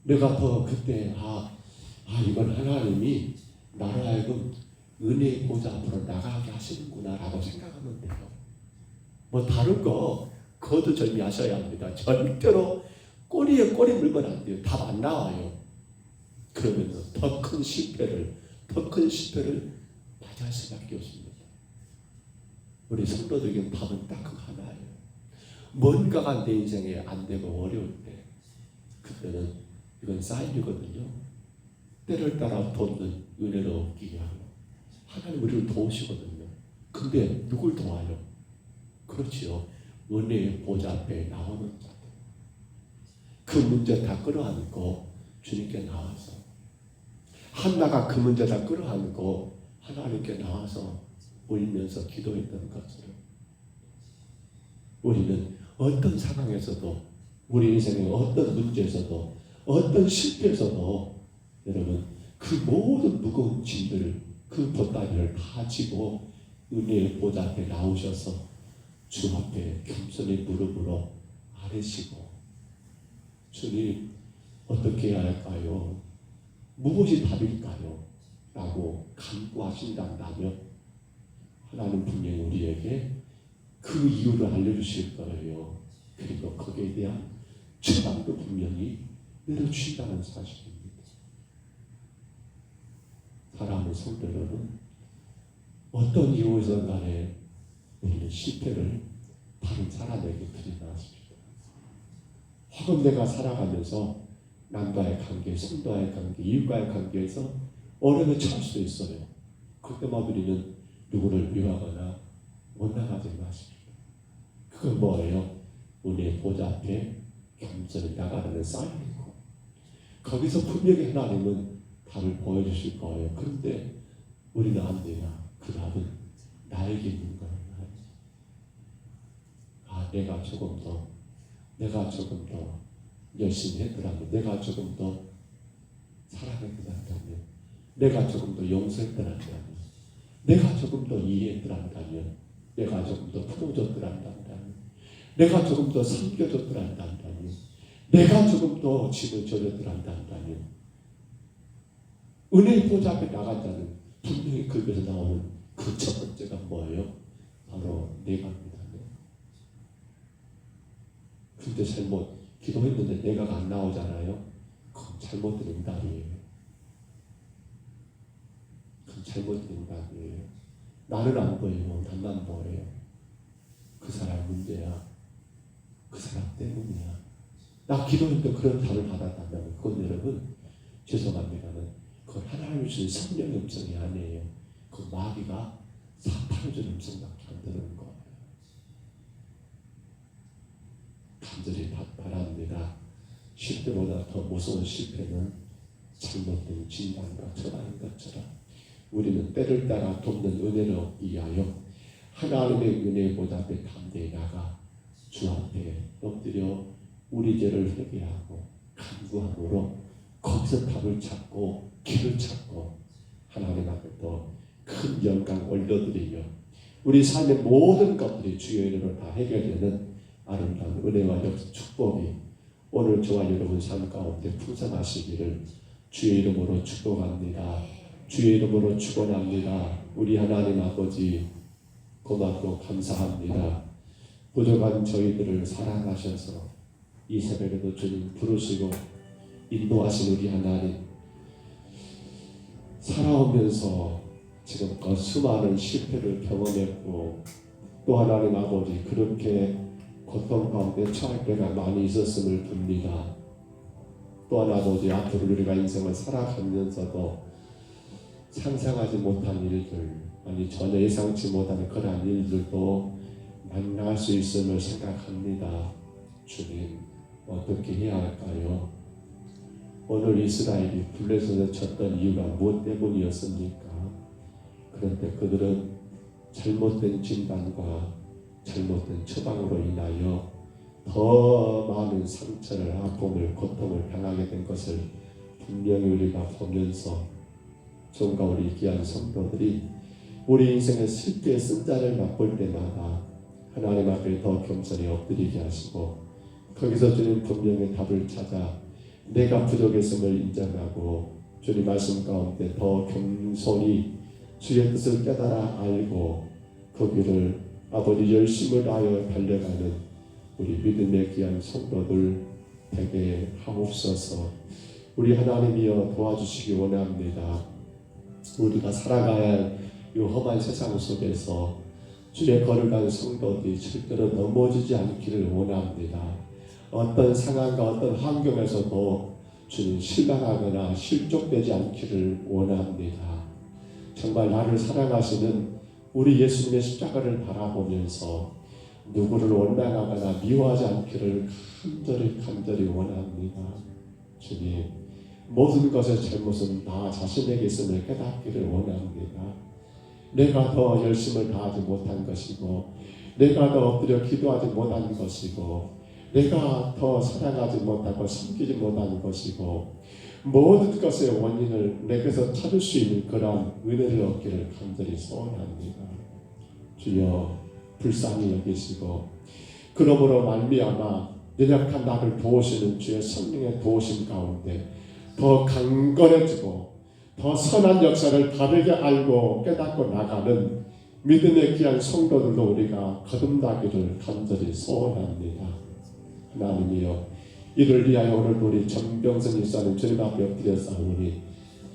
내가 더 그때 이건 하나님이 나로 하여금 은혜의 보좌 앞으로 나가게 하시는구나 라고 생각하면 돼요. 뭐 다른 거 거두절미하셔야 합니다. 절대로 꼬리에 꼬리 물면 안 돼요. 답 안 나와요. 그러면 더 큰 실패를 맞이할 수밖에 없습니다. 우리 성도들에게 답은 딱 그 하나예요. 뭔가가 내 인생에 안 되고 어려울 때 그때는 이건 사인이거든요. 때를 따라 돕는 은혜를 얻기 위하여 하나님 우리를 도우시거든요. 근데 누굴 도와요? 그렇지요. 은혜의 보좌 앞에 나오는 자들. 그 문제 다 끌어안고 주님께 나와서, 한나가 그 문제 다 끌어안고 하나님께 나와서 울면서 기도했던 것처럼 우리는 어떤 상황에서도, 우리 인생의 어떤 문제에서도, 어떤 실패에서도 여러분 그 모든 무거운 짐들을, 그 보따리를 다 지고 은혜의 보좌 앞에 나오셔서 주 앞에 겸손히 무릎으로 아뢰시고, 주님 어떻게 해야 할까요? 무엇이 답일까요? 라고 간구하신다면 하나님 분명히 우리에게 그 이유를 알려주실 거예요. 그리고 거기에 대한 처방도 분명히 내려주신다는 사실입니다. 사랑하는 성도 여러분, 어떤 이유에서 간에 우리는 실패를 다른 사람에게 드러나십니다. 혹은 내가 살아가면서 남과의 관계, 성도와의 관계, 이웃과의 관계에서 어려움에 처할 수도 있어요. 그때마다 우리는 누구를 미워하거나 못 나가지 마십시오. 그건 뭐예요? 우리의 보좌 앞에 겸손히 나가라는 사인이고, 거기서 분명히 하나님은 답을 보여주실 거예요. 그런데 우리는 안 돼요. 그 답은 나에게 있는 거예요. 내가 조금 더 열심히 했더라면, 내가 조금 더 사랑했더라면, 내가 조금 더 용서했더라면, 내가 조금 더 이해했더라면, 내가 조금 더 풀어줬더라면, 내가 조금 더 섬겨줬더라면, 내가 조금 더 짐을 져줬더라면, 은혜의 보좌 앞에 나간 자는 분명히 그 입에서 나오는 그 첫 번째가 뭐예요? 바로 내가입니다. 근데 기도했는데 내가가 안 나오잖아요. 그건 잘못된 응답이에요. 나는 안 보여요. 나만 보여요. 그 사람 문제야. 그 사람 때문이야. 나 기도했는데 그런 답을 받았다면 그건 여러분 죄송합니다만 그건 하나님이 주신 성령의 음성이 아니에요. 그 마귀가 사탄을 주는 음성밖에 안 들은 거예요. 간절히 바랍니다. 실패보다 더 무서운 실패는 잘못된 진단과 처방인 것처럼 우리는 때를 따라 돕는 은혜를 얻기 위하여 하나님의 은혜의 보좌 앞에 담대히 나가 주 앞에 엎드려 우리 죄를 회개하고 간구함으로 거기서 답을 찾고 길을 찾고 하나님 앞에 더 큰 영광 올려드리며 우리 삶의 모든 것들이 주의 이름으로 다 해결되는 아름다운 은혜와 축복이 오늘 저와 여러분 삶 가운데 풍성하시기를 주의 이름으로 축복합니다. 주의 이름으로 축원합니다. 우리 하나님 아버지 고맙고 감사합니다. 부족한 저희들을 사랑하셔서 이 새벽에도 주님 부르시고 인도하신 우리 하나님, 살아오면서 지금껏 수많은 실패를 경험했고 또 하나님 아버지 그렇게 고통 가운데 처할 때가 많이 있었음을 봅니다. 또 하나 아버지 앞으로 우리가 인생을 살아가면서도 상상하지 못한 일들, 아니 전혀 예상치 못한 그러한 일들도 만날 수 있음을 생각합니다. 주님 어떻게 해야 할까요? 오늘 이스라엘이 블레셋에 졌던 이유가 무엇 때문이었습니까? 그런데 그들은 잘못된 진단과 잘못된 처방으로 인하여 더 많은 상처를, 아픔을, 고통을 당하게 된 것을 분명히 우리가 보면서 정과 우리 귀한 성도들이 우리 인생의 실패의 쓴자를 맛볼 때마다 하나님 앞에 더 겸손히 엎드리게 하시고 거기서 주님 분명히 답을 찾아 내가 부족했음을 인정하고 주님 말씀 가운데 더 겸손히 주의 뜻을 깨달아 알고 그 길을 아버지 열심을 다하여 달려가는 우리 믿음의 귀한 성도들 되게 하옵소서. 우리 하나님이여 도와주시기 원합니다. 우리가 살아가야 할 이 험한 세상 속에서 주의 걸어간 성도들이 절대로 넘어지지 않기를 원합니다. 어떤 상황과 어떤 환경에서도 주님 실망하거나 실족되지 않기를 원합니다. 정말 나를 사랑하시는 우리 예수님의 십자가를 바라보면서 누구를 원망하거나 미워하지 않기를 간절히 원합니다. 주님 모든 것의 잘못은 나 자신에게 있음을 깨닫기를 원합니다. 내가 더 열심을 다하지 못한 것이고 내가 더 엎드려 기도하지 못한 것이고 내가 더 사랑하지 못하고 섬기지 못한 것이고 모든 것의 원인을 내게서 찾을 수 있는 그러한 은혜를 얻기를 간절히 소원합니다. 주여 불쌍히 여기시고 그러므로 말미암아 연약한 나를 도우시는 주의 성령의 도우심 가운데 더 강건해지고 더 선한 역사를 다르게 알고 깨닫고 나가는 믿음의 귀한 성도들로 우리가 거듭나기를 간절히 소원합니다. 하나님이여 이를 위하여 오늘도 우리 정병선 일사님 주님 앞에 엎드려 싸우니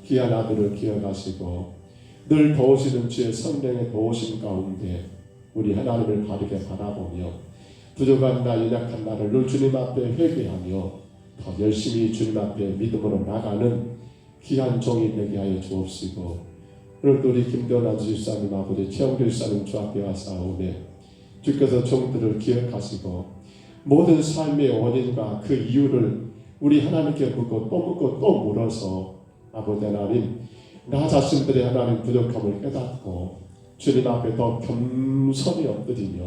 귀한 아들을 기억하시고 늘 도우시는 주의 성령의 도우심 가운데 우리 하나님을 바르게 바라보며 부족한 나 연약한 나를 늘 주님 앞에 회개하며 더 열심히 주님 앞에 믿음으로 나가는 귀한 종이 되게 하여 주옵시고 오늘도 우리 김대원 주일사님 아버지 최영주 일사님 주 앞에 와싸우며 주께서 종들을 기억하시고 모든 삶의 원인과 그 이유를 우리 하나님께 묻고 또 물어서 아버지 하나님 나 자신들의 하나님 부족함을 깨닫고 주님 앞에 더 겸손히 엎드리며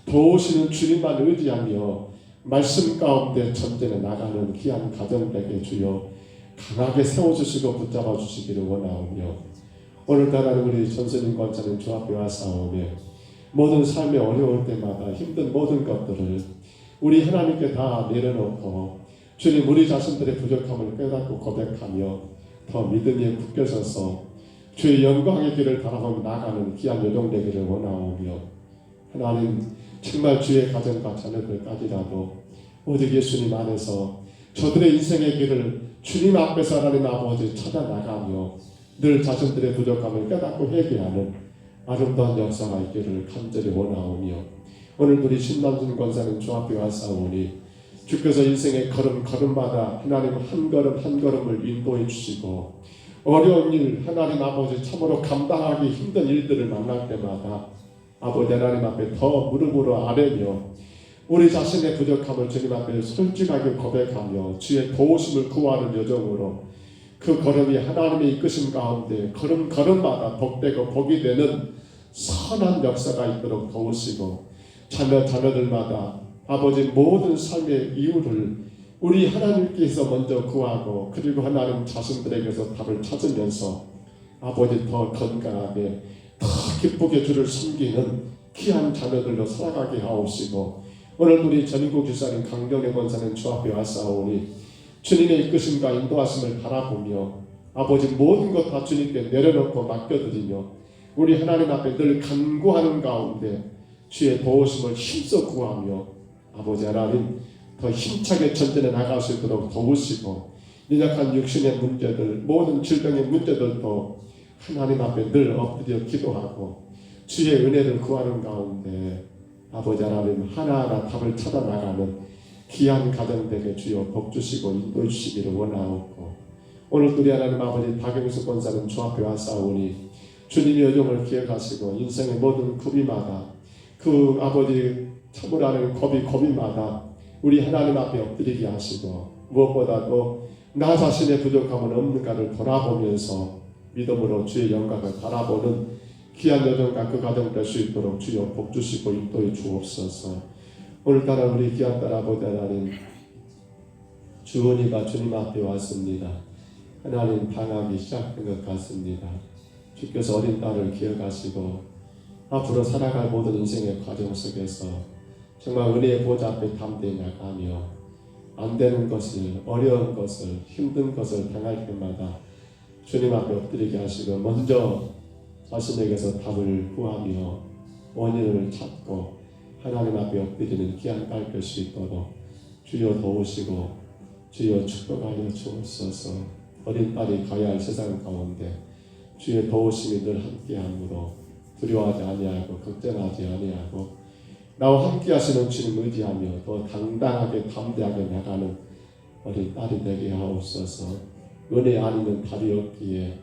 도우시는 주님만 의지하며 말씀 가운데 전진해 나가는 귀한 가정 되게 주여 강하게 세워주시고 붙잡아 주시기를 원하오며, 오늘따라 우리 전선인 권사님 주 앞에 와싸오며 모든 삶의 어려울 때마다 힘든 모든 것들을 우리 하나님께 다 내려놓고 주님 우리 자신들의 부족함을 깨닫고 고백하며 더 믿음에 굳게 서서 주의 영광의 길을 바라보며 나가는 귀한 여정 되기를 원하오며, 하나님 정말 주의 가정과 자녀들까지라도 오직 예수님 안에서 저들의 인생의 길을 주님 앞에서 하나님 아버지 찾아나가며 늘 자신들의 부족함을 깨닫고 회개하는 아름다운 역사가 있기를 간절히 원하오며, 오늘 우리 신남준 권사님 주 앞에 와싸오니 주께서 인생의 걸음마다 하나님 한 걸음 한 걸음을 인도해 주시고 어려운 일 하나님 아버지 참으로 감당하기 힘든 일들을 만날 때마다 아버지 하나님 앞에 더 무릎으로 아뢰며 우리 자신의 부족함을 주님 앞에 솔직하게 고백하며 주의 도우심을 구하는 여정으로 그 걸음이 하나님의 이끄심 가운데 걸음마다 복되고 복이 되는 선한 역사가 있도록 도우시고 자녀들마다 아버지 모든 삶의 이유를 우리 하나님께서 먼저 구하고 그리고 하나님 자신들에게서 답을 찾으면서 아버지 더 건강하게 더 기쁘게 주를 섬기는 귀한 자녀들로 살아가게 하옵시고, 오늘 우리 전인국 지사님 강경의 권사님 주 앞에 왔사오니 주님의 이끄심과 인도하심을 바라보며 아버지 모든 것 다 주님께 내려놓고 맡겨드리며 우리 하나님 앞에 늘 간구하는 가운데 주의 도우심을 힘써 구하며 아버지 하나님 더 힘차게 전진해 나갈 수 있도록 도우시고, 연약한 육신의 문제들 모든 질병의 문제들도 하나님 앞에 늘 엎드려 기도하고 주의 은혜를 구하는 가운데 아버지 하나님 하나하나 답을 찾아 나가는 귀한 가정되게 주여 복 주시고 인도해 주시기를 원하옵고, 오늘 우리 하나님 아버지 박영수 권사님 주 앞에 왔사오니 주님의 여정을 기억하시고 인생의 모든 고비마다 그 아버지 참으로 하는 고비마다 우리 하나님 앞에 엎드리게 하시고 무엇보다도 나 자신의 부족함은 없는가를 돌아보면서 믿음으로 주의 영광을 바라보는 귀한 여정과 그 가정 될 수 있도록 주여 복 주시고 인도해 주옵소서. 오늘따라 우리 귀한 딸 아버지 하나님 주은이가 주님 앞에 왔습니다. 하나님 방학이 시작된 것 같습니다. 주께서 어린 딸을 기억하시고 앞으로 살아갈 모든 인생의 과정 속에서 정말 은혜의 보좌 앞에 담대히 나가며 안 되는 것을 어려운 것을 힘든 것을 당할 때마다 주님 앞에 엎드리게 하시고 먼저 자신에게서 답을 구하며 원인을 찾고 하나님 앞에 엎드리는 귀한 딸 될 수 있도록 주여 도우시고 주여 축복하여 주옵소서. 어린 딸이 가야 할 세상 가운데 주의 도우심이 늘 함께함으로 두려워하지 아니하고 걱정하지 아니하고 나와 함께 하시는 주님 의지하며 더 당당하게 담대하게 나가는 어린 딸이 되게 하옵소서. 은혜 아니면 답이 없기에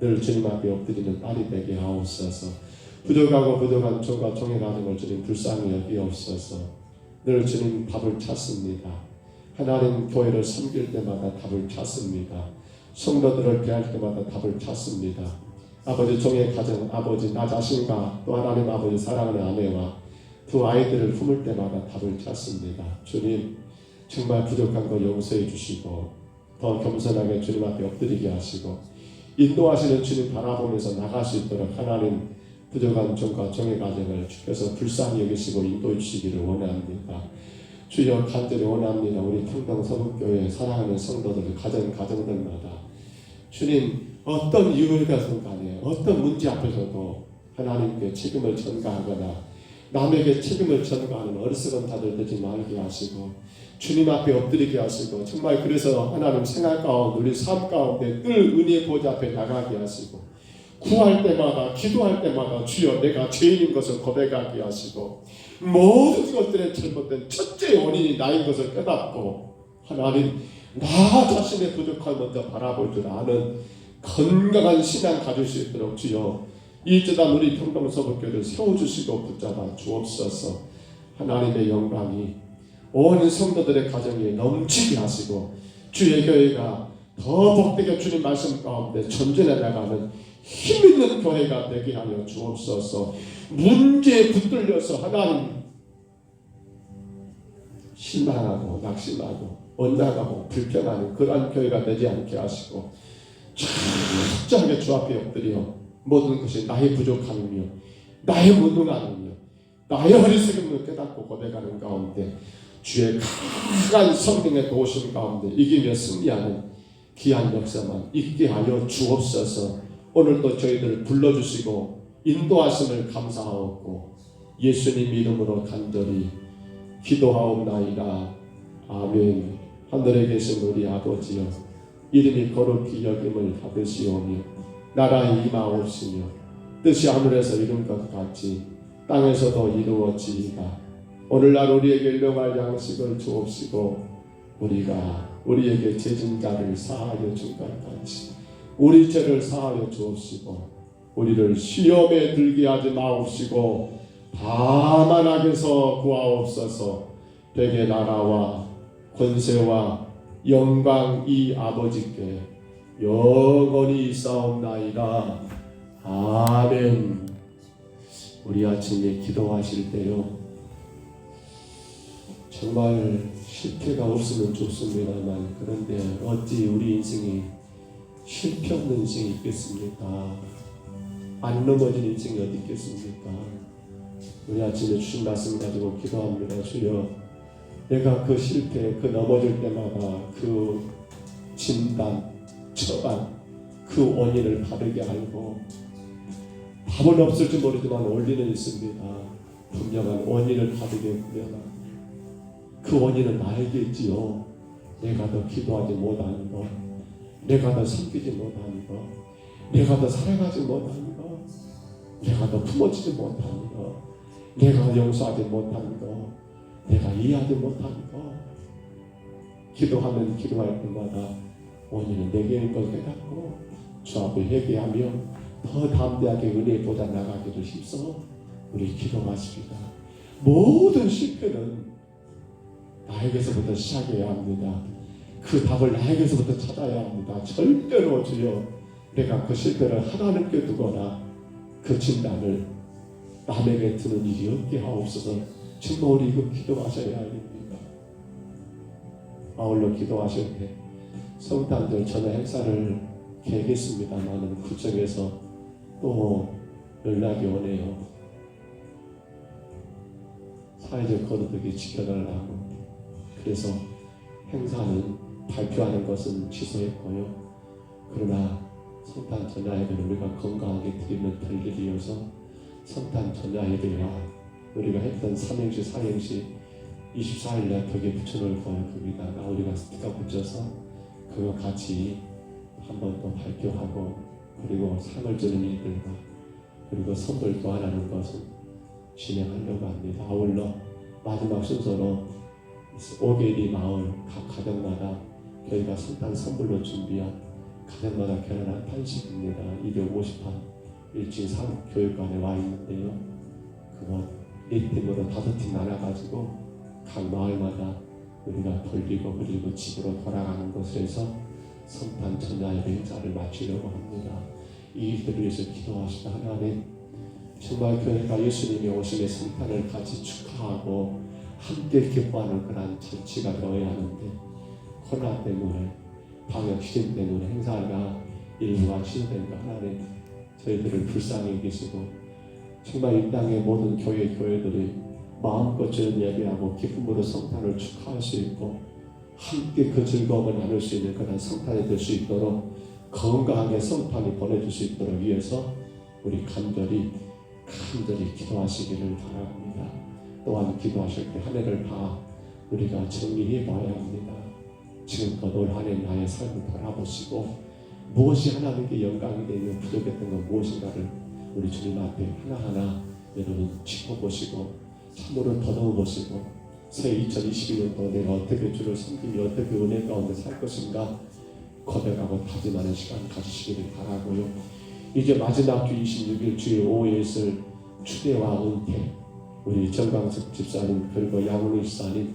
늘 주님 앞에 엎드리는 딸이 되게 하옵소서. 부족하고 부족한 종과 종의 가정을 주님 불쌍히 여기옵소서. 늘 주님 답을 찾습니다. 하나님 교회를 섬길 때마다 답을 찾습니다. 성도들을 대할 때마다 답을 찾습니다. 아버지 종의 가정 아버지 나 자신과 또 하나님 아버지 사랑하는 아내와 두 아이들을 품을 때마다 답을 찾습니다. 주님 정말 부족한 거 용서해 주시고 더 겸손하게 주님 앞에 엎드리게 하시고 인도하시는 주님 바라보면서 나갈 수 있도록 하나님 부족한 종과 종의 가정을 주께서 불쌍히 여기시고 인도해 주시기를 원합니다. 주여 간절히 원합니다. 우리 평당 서북교회 사랑하는 성도들 가정들마다 주님 어떤 이유가든 간에 어떤 문제 앞에서도 하나님께 책임을 전가하거나 남에게 책임을 전가하는 어리석은 자들 되지 말게 하시고 주님 앞에 엎드리게 하시고 정말 그래서 하나님 생활 가운데 우리 삶 가운데 늘 은혜의 보좌 앞에 나가게 하시고 구할 때마다 기도할 때마다 주여 내가 죄인인 것을 고백하게 하시고 모든 것들의 잘못된 첫째 원인이 나인 것을 깨닫고 하나님 나 자신의 부족함을 먼저 바라볼 줄 아는 건강한 신앙 가질 수 있도록 주여 이때다 우리 평동서북교를 세워주시고 붙잡아 주옵소서. 하나님의 영광이 온 성도들의 가정에 넘치게 하시고 주의 교회가 더 복되게 주님 말씀 가운데 전진해 나가는 힘있는 교회가 되게 하여 주옵소서. 문제에 붙들려서 하나님 실망하고 낙심하고 원망하고 불평하는 그러한 교회가 되지 않게 하시고 철저하게 주 앞에 엎드려 모든 것이 나의 부족함이며 나의 무능함이며 나의 어리석음을 깨닫고 고백하는 가운데 주의 강한 성령의 도우심 가운데 이기며 승리하는 귀한 역사만 있게 하여 주옵소서. 오늘도 저희들을 불러주시고 인도하심을 감사하옵고 예수님 이름으로 간절히 기도하옵나이다. 아멘. 하늘에 계신 우리 아버지여, 이름이 거룩히 여김을 받으시오며 나라의 임하옵시며 뜻이 하늘에서 이룬 것 같이 땅에서도 이루어지이다. 오늘날 우리에게 일용할 양식을 주옵시고 우리가 우리에게 죄진 자를 사하여 준 것 같이 우리 죄를 사하여 주옵시고 우리를 시험에 들게 하지 마옵시고 다만 악에서 구하옵소서. 백의 나라와 권세와 영광 이 아버지께 영원히 있사옵나이다. 아멘. 우리 아침에 기도하실 때요, 정말 실패가 없으면 좋습니다만 그런데 어찌 우리 인생이 실패 없는 인생이 있겠습니까? 안 넘어진 인생이 어디 있겠습니까? 우리 아침에 주신 말씀 가지고 기도합니다. 주여, 내가 그 실패, 그 넘어질 때마다 그 진단, 처방, 그 원인을 바르게 알고 답은 없을지 모르지만 원리는 있습니다. 분명한 원인을 바르게 구별하고 그 원인은 나에게 있지요. 내가 더 기도하지 못하는 것, 내가 더 섬기지 못하는 것, 내가 더 사랑하지 못하는 것, 내가 더 품어주지 못하는 것, 내가 용서하지 못하는 것, 내가 이해하지 못하는 것. 기도하면 기도할 때마다 원인은 내게 있는 걸 깨닫고 주 앞에 회개하며 더 담대하게 은혜의 보좌 나가기를 힘써 우리 기도하십니다. 모든 실패는 나에게서부터 시작해야 합니다. 그 답을 나에게서부터 찾아야 합니다. 절대로 주여, 내가 그 실패를 하나님께 두거나 그 진단을 남에게 두는 일이 없게 하옵소서. 정말 우리 이거 기도하셔야 합니다. 아울러 기도하실 때 성탄절 전에 행사를 계획했습니다만 구청에서 또 연락이 오네요. 사회적 거리두기 지켜달라고. 그래서 행사는 발표하는 것은 취소했고요. 그러나 성탄 전야예배를 우리가 건강하게 드리면 될 일이어서 성탄 전야예배와 우리가 했던 삼행시 사행시 24일날 벽에 붙여놓을 거예요. 거기다가 우리가 스티커 붙여서 그거 같이 한번 더 발표하고 그리고 상을 주는 일들과 그리고 선물 교환하는 것을 진행하려고 합니다. 아울러 마지막 순서로 오게리 마을 각 가정마다 저희가 성탄 선물로 준비한 가정마다 결혼한 탄식입니다. 250판 1층 사교육관에 와 있는데요. 그거 4팀으로 5팀 나눠가지고 각 마을마다 우리가 돌리고 그리고 집으로 돌아가는 것을 해서 성탄 전야예배 행사를 마치려고 합니다. 이 일들을 위해서 기도하시다. 하나님, 정말 교회가 예수님이 오심의 성탄을 같이 축하하고 함께 기뻐하는 그런 잔치가 되어야 하는데 코로나 때문에 방역 시즌 때문에 행사가 일부가 취소되니까 하나님 저희들을 불쌍히 여기시고 정말 이 땅의 모든 교회들이 마음껏 주는 예배하고 기쁨으로 성탄을 축하할 수 있고 함께 그 즐거움을 나눌 수 있는 그런 성탄이 될 수 있도록 건강하게 성탄이 보내줄 수 있도록 위해서 우리 간절히 기도하시기를 바랍니다. 또한 기도하실 때 한 해를 다 우리가 정리해 봐야 합니다. 지금껏 올 한 해 나의 삶을 돌아보시고 무엇이 하나님께 영광이 되며 부족했던 것 무엇인가를 우리 주님 앞에 하나하나 여러분 짚어보시고 참으로 더듬어보시고 새 2021년도 내가 어떻게 주를 섬기며 어떻게 은혜 가운데 살 것인가 고백하고 다짐하는 시간 가지시기를 바라고요. 이제 마지막 주 26일 주일 오후에 있을 추대와 은퇴 우리 정광석 집사님 그리고 양훈희 집사님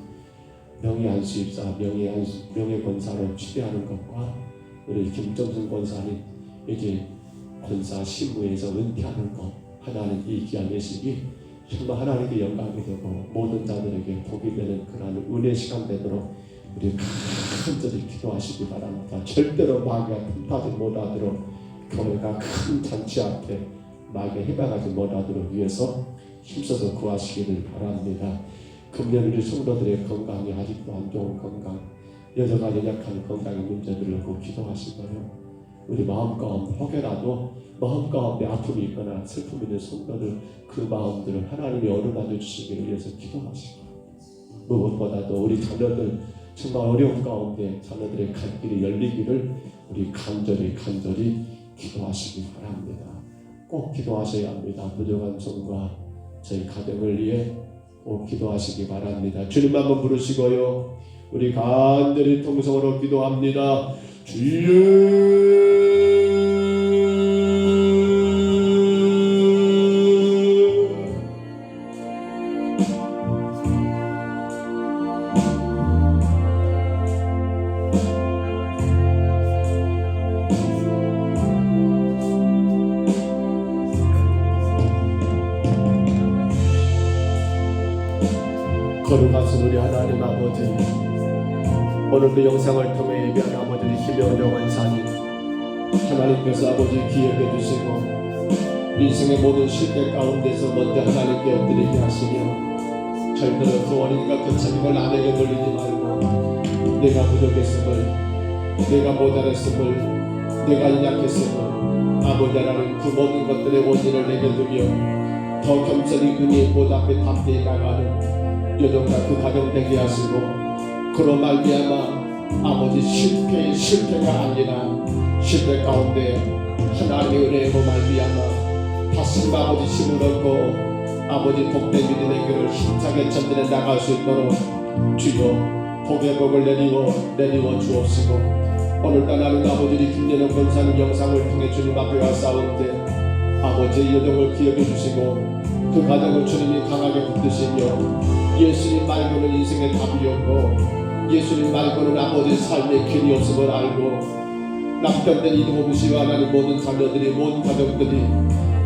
명예안수 집사 명예권사로 추대하는 것과 우리 김정순 권사님 이제 권사 신무에서 은퇴하는 것 하나는 이 귀한 예식이 정말 하나님께 영광이 되고 모든 자들에게 복이 되는 그러한 은혜 시간 되도록 우리 간절히 기도하시기 바랍니다. 절대로 마귀가 틈타지 못하도록 교회가 큰 잔치 앞에 마귀가 해방하지 못하도록 위해서 힘써서 구하시기를 바랍니다. 금년 우리 성도들의 건강이 아직도 안 좋은 건강, 여자가 연약한 건강의 문제들을 놓고 기도하시고요. 우리 마음 가운데 혹여라도 마음 가운데 아픔이 있거나 슬픔이 있는 성도들 그 마음들을 하나님이 어루만져 주시기를 위해서 기도하시고, 무엇보다도 우리 자녀들 정말 어려움 가운데 자녀들의 갈 길이 열리기를 우리 간절히 기도하시기 바랍니다. 꼭 기도하셔야 합니다. 부정한 성과 저희 가정을 위해 꼭 기도하시기 바랍니다. 주님 한번 부르시고요. 우리 간절히 통성으로 기도합니다. 주여 거룩하신 우리 하나님 아버지, 오늘도 영상을 통해 예배한 아버지를 힘이 어려운 산이 하나님께서 아버지 기억해 주시고 인생의 모든 실패 가운데서 먼저 하나님께 엎드리게 하시며 절대로 그 원인과 그 책임을 남에게 돌리지 말고 내가 부족했음을, 내가 모자랐음을, 내가 연약했음을 아버지 하나님 그 모든 것들의 원인을 내게 두며 더 겸손히 그니 보좌 앞에 담대히 나가는 여정과 그 가정 되게 하시고, 그로 말미암아 아버지 실패가 아니라 실패 가운데 하나님의 은혜로 말미암아 다시 아버지 힘을 얻고 아버지 복된 믿음의 길을 힘차게 전진해 나갈 수 있도록 주여 복의 복을 내리워 주옵시고, 오늘도 하나님 아버지 김연호 권사님 영상을 통해 주님 앞에 와 싸운데 아버지의 여정을 기억해 주시고 그 가정을 주님이 강하게 붙드시며 예수님 말고는 인생의 답이 없고 예수님 말고는 아버지 삶의 길이 없음을 알고 남편된 이동호 씨와 하나님 모든 자녀들이 모든 가정들이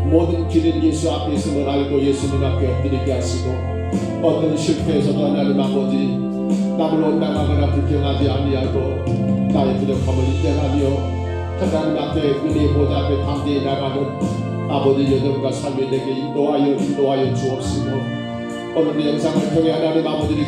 모든 길은 예수 앞에 있음을 알고 예수님 앞에 엎드리게 하시고, 어떤 실패에서도 하나님 아버지 남을 원망하거나 불평하지 아니하고 나의 부족함을 인정하며 하나님 앞에 은혜의 보좌 앞에 담대히 나가는 아버지 여정과 삶이 되게 인도하여 주옵시고, 오늘 영상을 통해 하나님 아버지를